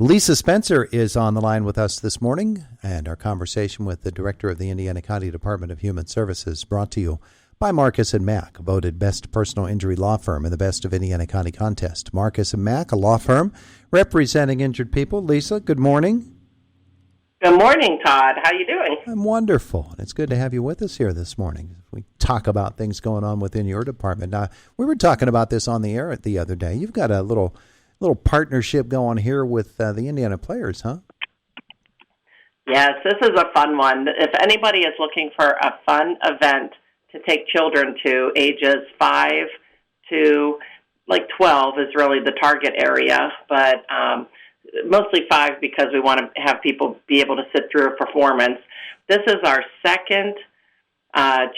Lisa Spencer is on the line with us this morning, and our conversation with the director of the Indiana County Department of Human Services brought to you by Marcus & Mack, voted Best Personal Injury Law Firm in the Best of Indiana County contest. Marcus & Mack, a law firm representing injured people. Lisa, good morning. Good morning, Todd. How you doing? I'm wonderful. It's good to have you with us here this morning. We talk about things going on within your department. Now, we were talking about this on the air the other day. You've got a little partnership going here with the Indiana Players, huh? Yes, this is a fun one. If anybody is looking for a fun event to take children to, ages 5 to 12 is really the target area, but mostly 5 because we want to have people be able to sit through a performance. This is our second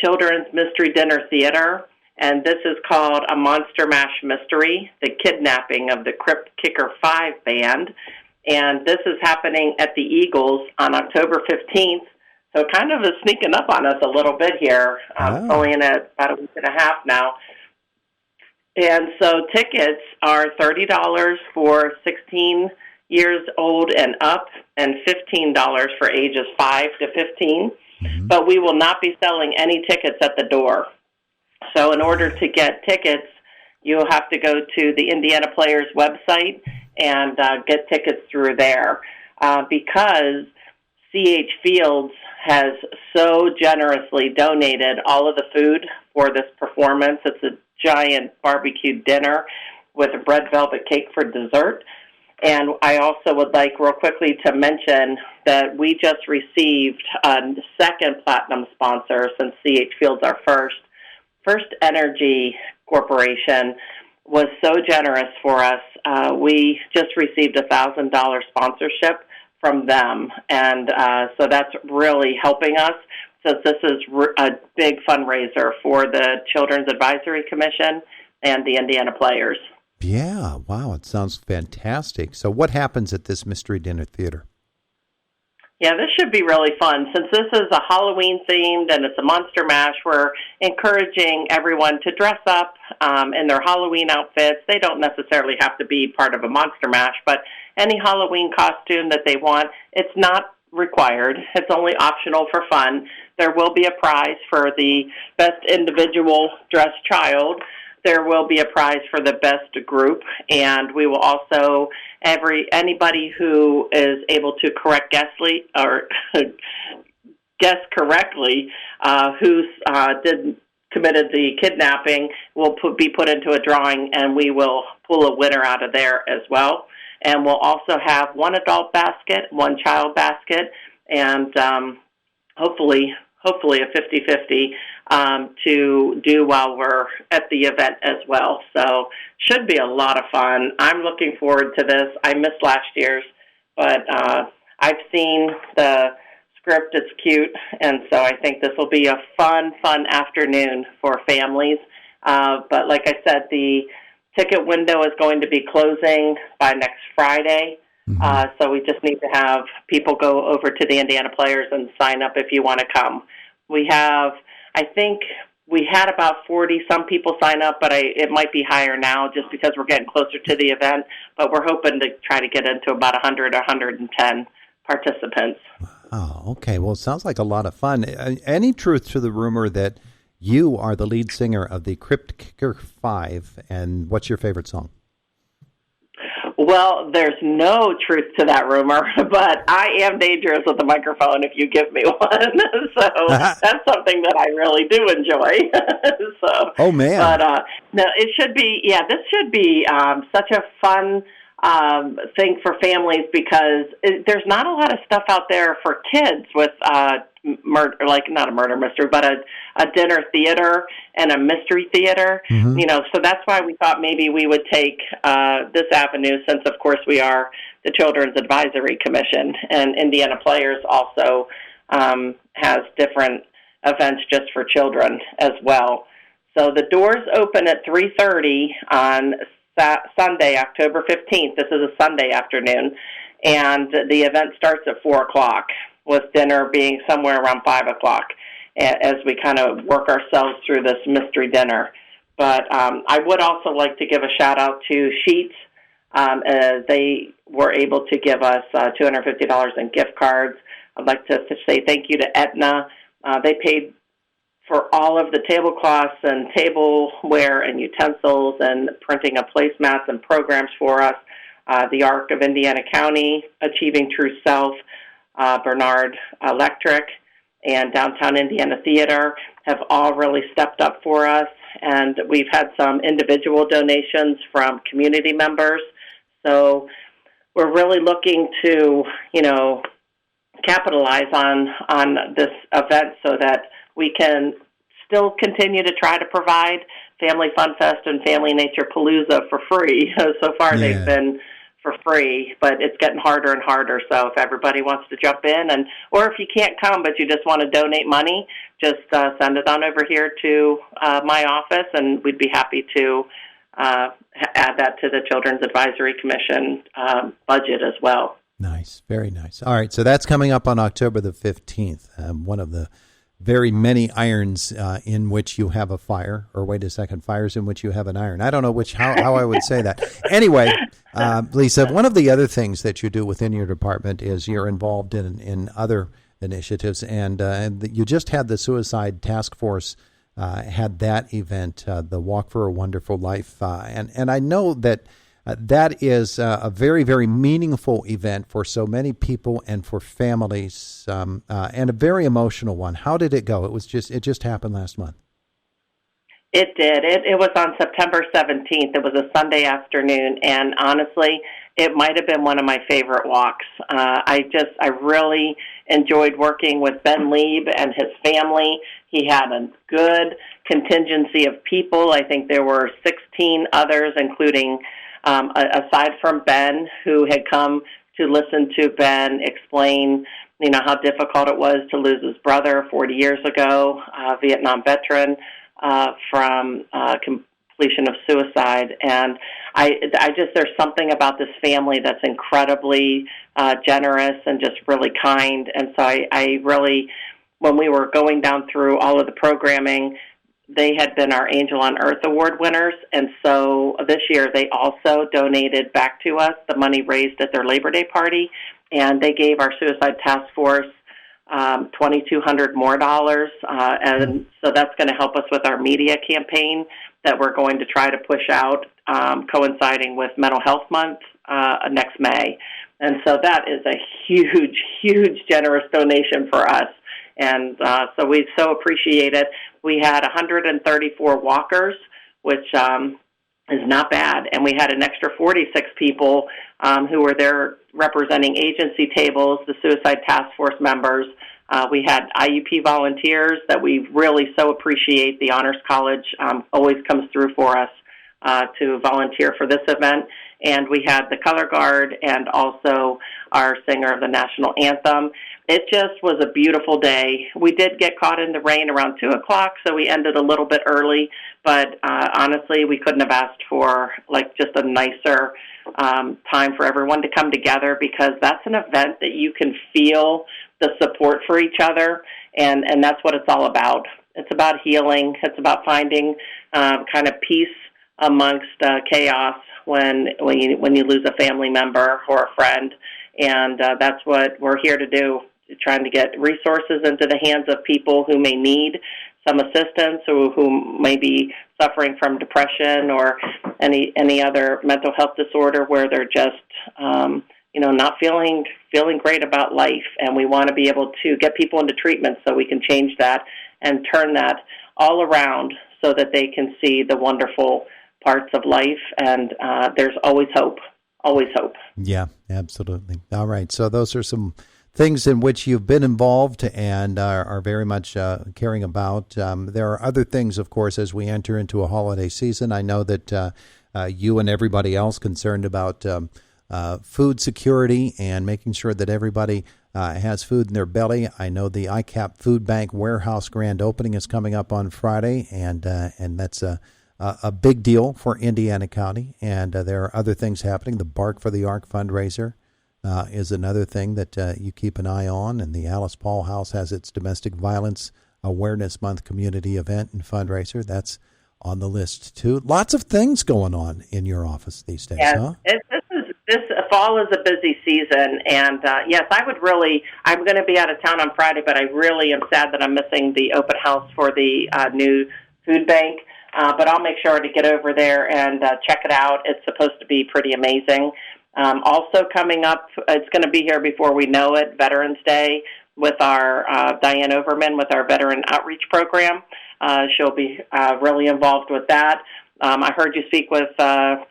Children's Mystery Dinner Theater, and this is called A Monster Mash Mystery, the kidnapping of the Crypt Kicker 5 band. And this is happening at the Eagles on October 15th. So kind of is sneaking up on us a little bit here. Only in about a week and a half now. And so tickets are $30 for 16 years old and up, and $15 for ages 5 to 15. Mm-hmm. But we will not be selling any tickets at the door. So in order to get tickets, you'll have to go to the Indiana Players website and get tickets through there. Because C.H. Fields has so generously donated all of the food for this performance. It's a giant barbecue dinner with a red velvet cake for dessert. And I also would like real quickly to mention that we just received a second platinum sponsor since C.H. Fields, our first. First Energy Corporation was so generous for us. We just received a $1,000 sponsorship from them, and so that's really helping us, since this is a big fundraiser for the Children's Advisory Commission and the Indiana Players. Yeah, wow, it sounds fantastic. So what happens at this Mystery Dinner Theater? Yeah, this should be really fun. Since this is a Halloween-themed and it's a Monster Mash, we're encouraging everyone to dress up in their Halloween outfits. They don't necessarily have to be part of a Monster Mash, but any Halloween costume that they want, it's not required. It's only optional for fun. There will be a prize for the best individual dressed child. There will be a prize for the best group, and we will also anybody who is able to guess correctly who committed the kidnapping will be put into a drawing, and we will pull a winner out of there as well. And we'll also have one adult basket, one child basket, and hopefully a 50-50 to do while we're at the event as well. So should be a lot of fun. I'm looking forward to this. I missed last year's, but I've seen the script. It's cute, and so I think this will be a fun afternoon for families. But like I said, the ticket window is going to be closing by next Friday. Mm-hmm. So we just need to have people go over to the Indiana Players and sign up if you want to come. I think we had about 40-some people sign up, but it might be higher now just because we're getting closer to the event. But we're hoping to try to get into about 100 or 110 participants. Oh, okay. Well, it sounds like a lot of fun. Any truth to the rumor that you are the lead singer of the Crypt Kicker 5, and what's your favorite song? Well, there's no truth to that rumor, but I am dangerous with the microphone if you give me one. So that's something that I really do enjoy. Oh, man. But no, it should be, this should be such a fun thing for families because there's not a lot of stuff out there for kids with murder, not a murder mystery, but a dinner theater and a mystery theater. Mm-hmm. So that's why we thought maybe we would take this avenue, since of course we are the Children's Advisory Commission, and Indiana Players also has different events just for children as well. So the doors open at 3:30 on Sunday, October 15th. This is a Sunday afternoon, and the event starts at 4 o'clock, with dinner being somewhere around 5 o'clock as we kind of work ourselves through this mystery dinner. But I would also like to give a shout-out to Sheetz They were able to give us $250 in gift cards. I'd like to say thank you to Aetna. They paid for all of the tablecloths and tableware and utensils and printing of placemats and programs for us. The ARC of Indiana County, Achieving True Self, Bernard Electric, and Downtown Indiana Theater have all really stepped up for us. And we've had some individual donations from community members. So we're really looking to, capitalize on this event so that we can still continue to try to provide Family Fun Fest and Family Nature Palooza for free. So far they've been for free, but it's getting harder and harder. So if everybody wants to jump in, or if you can't come but you just want to donate money, just send it on over here to my office, and we'd be happy to add that to the Children's Advisory Commission budget as well. Nice, very nice. All right, so that's coming up on October the 15th, one of the very many irons in which you have a fire, or wait a second, fires in which you have an iron. I don't know how I would say that. Anyway, Lisa, one of the other things that you do within your department is you're involved in other initiatives, and you just had the Suicide Task Force had that event, the Walk for a Wonderful Life, and I know that that is a very, very meaningful event for so many people and for families, and a very emotional one. How did it go? It just happened last month. It did. It was on September 17th. It was a Sunday afternoon, and honestly, it might have been one of my favorite walks. I really enjoyed working with Ben Lieb and his family. He had a good contingency of people. I think there were 16 others, including aside from Ben, who had come to listen to Ben explain, how difficult it was to lose his brother 40 years ago, Vietnam veteran, from completion of suicide. And there's something about this family that's incredibly generous and just really kind. And so I really, when we were going down through all of the programming, they had been our Angel on Earth Award winners, and so this year they also donated back to us the money raised at their Labor Day party, and they gave our Suicide Task Force $2,200 more, and so that's going to help us with our media campaign that we're going to try to push out, coinciding with Mental Health Month next May. And so that is a huge, huge generous donation for us. And so we so appreciate it. We had 134 walkers, which is not bad. And we had an extra 46 people who were there representing agency tables, the Suicide Task Force members. We had IUP volunteers that we really so appreciate. The Honors College always comes through for us to volunteer for this event. And we had the color guard and also our singer of the national anthem. It just was a beautiful day. We did get caught in the rain around 2 o'clock, so we ended a little bit early. But honestly, we couldn't have asked for just a nicer time for everyone to come together, because that's an event that you can feel the support for each other, and that's what it's all about. It's about healing. It's about finding kind of peace amongst chaos when you lose a family member or a friend, and that's what we're here to do, trying to get resources into the hands of people who may need some assistance, or who may be suffering from depression or any other mental health disorder where they're just not feeling great about life. And we want to be able to get people into treatment so we can change that and turn that all around so that they can see the wonderful parts of life. And there's always hope, always hope. Yeah, absolutely. All right. So those are some things in which you've been involved and are very much caring about. There are other things, of course, as we enter into a holiday season. I know that you and everybody else concerned about food security and making sure that everybody has food in their belly. I know the ICAP Food Bank warehouse grand opening is coming up on Friday, and that's a big deal for Indiana County. And there are other things happening. The Bark for the Ark fundraiser is another thing that you keep an eye on, and the Alice Paul House has its Domestic Violence Awareness Month community event and fundraiser. That's on the list too. Lots of things going on in your office these days, Yes, huh? this fall is a busy season, and yes, I'm going to be out of town on Friday, but I really am sad that I'm missing the open house for the new food bank. But I'll make sure to get over there and check it out. It's supposed to be pretty amazing. Also coming up, it's going to be here before we know it, Veterans Day with our Diane Overman with our Veteran Outreach Program. She'll be really involved with that. I heard you speak with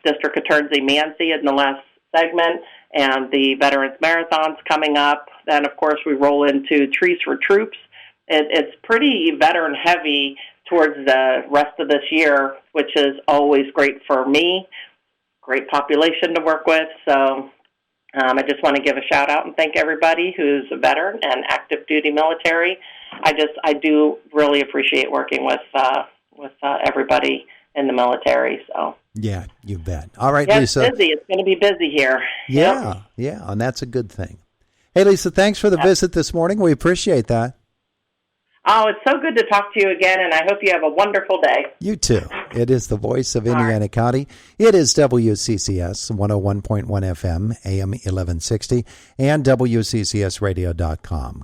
District Attorney Manzi in the last segment, and the Veterans Marathon's coming up. Then, of course, we roll into Trees for Troops. It's pretty veteran-heavy towards the rest of this year, which is always great for me. Great population to work with. So I just want to give a shout-out and thank everybody who's a veteran and active-duty military. I do really appreciate working with everybody in the military. So Yeah, you bet. All right, yeah, Lisa. it's busy. It's going to be busy here. Yeah, yeah, and that's a good thing. Hey, Lisa, thanks for the visit this morning. We appreciate that. Oh, it's so good to talk to you again, and I hope you have a wonderful day. You too. It is the voice of Indiana County. It is WCCS 101.1 FM, AM 1160, and WCCSradio.com.